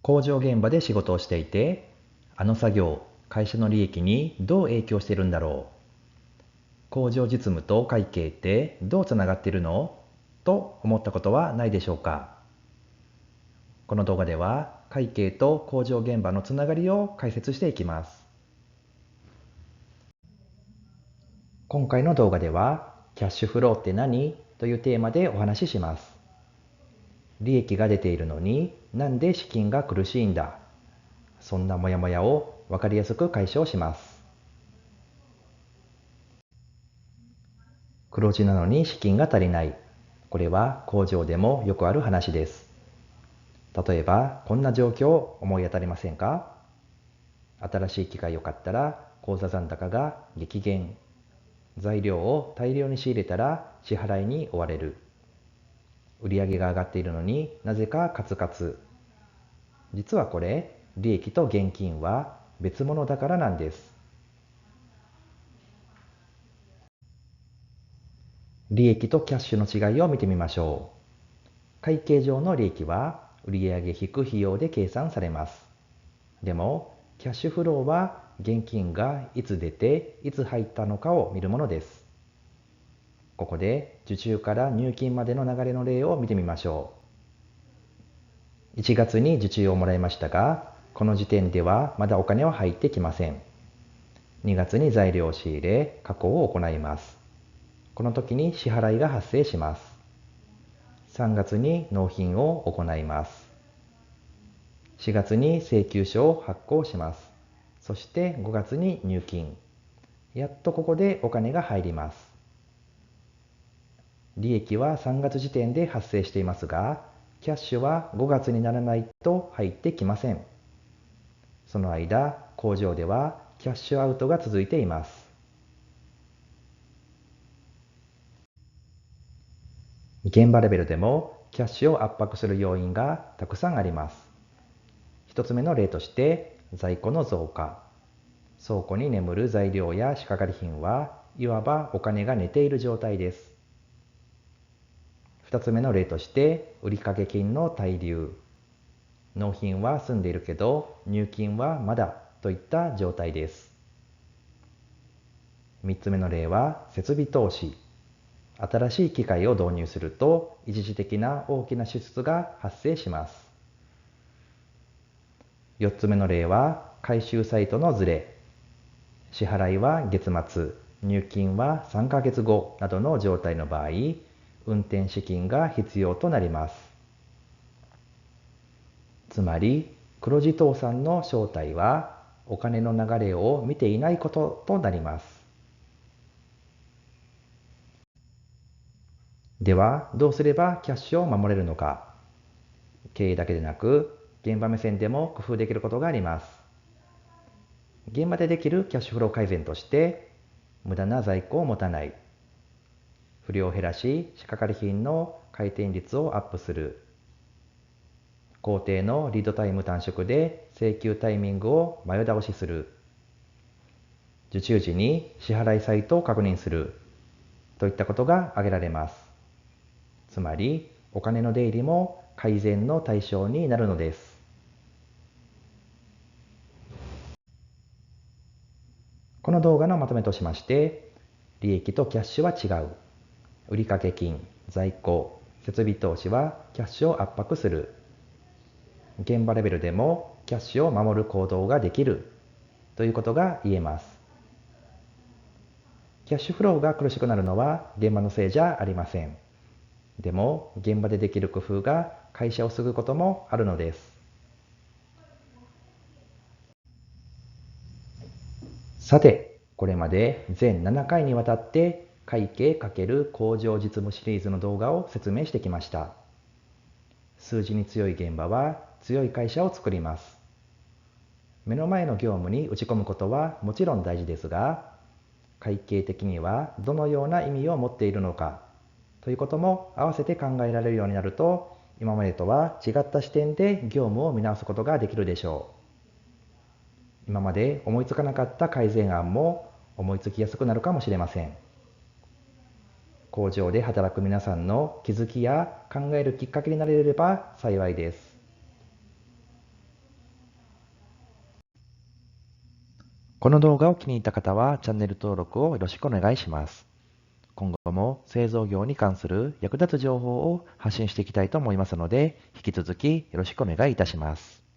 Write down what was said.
工場現場で仕事をしていて、あの作業、会社の利益にどう影響しているんだろう。工場実務と会計ってどうつながっているのと思ったことはないでしょうか。この動画では会計と工場現場のつながりを解説していきます。今回の動画ではキャッシュフローって何というテーマでお話しします。利益が出ているのになんで資金が苦しいんだ。そんなモヤモヤを分かりやすく解消します。黒字なのに資金が足りない。これは工場でもよくある話です。例えばこんな状況思い当たりませんか？新しい機械を買ったら口座残高が激減。材料を大量に仕入れたら支払いに追われる。売上が上がっているのになぜかカツカツ。実はこれ、利益と現金は別物だからなんです。利益とキャッシュの違いを見てみましょう。会計上の利益は売上引く費用で計算されます。でも、キャッシュフローは現金がいつ出ていつ入ったのかを見るものです。ここで受注から入金までの流れの例を見てみましょう。1月に受注をもらいましたが、この時点ではまだお金は入ってきません。2月に材料を仕入れ、加工を行います。この時に支払いが発生します。3月に納品を行います。4月に請求書を発行します。そして5月に入金。やっとここでお金が入ります。利益は3月時点で発生していますが、キャッシュは5月にならないと入ってきません。その間、工場ではキャッシュアウトが続いています。現場レベルでもキャッシュを圧迫する要因がたくさんあります。一つ目の例として、在庫の増加。倉庫に眠る材料や仕掛かり品はいわばお金が寝ている状態です。二つ目の例として、売掛金の滞留。納品は済んでいるけど入金はまだといった状態です。三つ目の例は設備投資。新しい機械を導入すると一時的な大きな支出が発生します。四つ目の例は回収サイトのズレ。支払いは月末、入金は3ヶ月後などの状態の場合、運転資金が必要となります。つまり、黒字倒産の正体はお金の流れを見ていないこととなります。では、どうすればキャッシュを守れるのか。経営だけでなく、現場目線でも工夫できることがあります。現場でできるキャッシュフロー改善として、無駄な在庫を持たない。不良を減らし、仕掛かり品の回転率をアップする。工程のリードタイム短縮で請求タイミングを前倒しする。受注時に支払いサイトを確認する。といったことが挙げられます。つまり、お金の出入りも改善の対象になるのです。この動画のまとめとしまして、利益とキャッシュは違う。売掛金、在庫、設備投資はキャッシュを圧迫する。現場レベルでもキャッシュを守る行動ができるということが言えます。キャッシュフローが苦しくなるのは現場のせいじゃありません。でも現場でできる工夫が会社を救うこともあるのです。さて、これまで全7回にわたって会計×工場実務シリーズの動画を説明してきました。数字に強い現場は強い会社を作ります。目の前の業務に打ち込むことはもちろん大事ですが、会計的にはどのような意味を持っているのかということも合わせて考えられるようになると、今までとは違った視点で業務を見直すことができるでしょう。今まで思いつかなかった改善案も思いつきやすくなるかもしれません。工場で働く皆さんの気づきや考えるきっかけになれれば幸いです。この動画を気に入った方はチャンネル登録をよろしくお願いします。今後も製造業に関する役立つ情報を発信していきたいと思いますので、引き続きよろしくお願いいたします。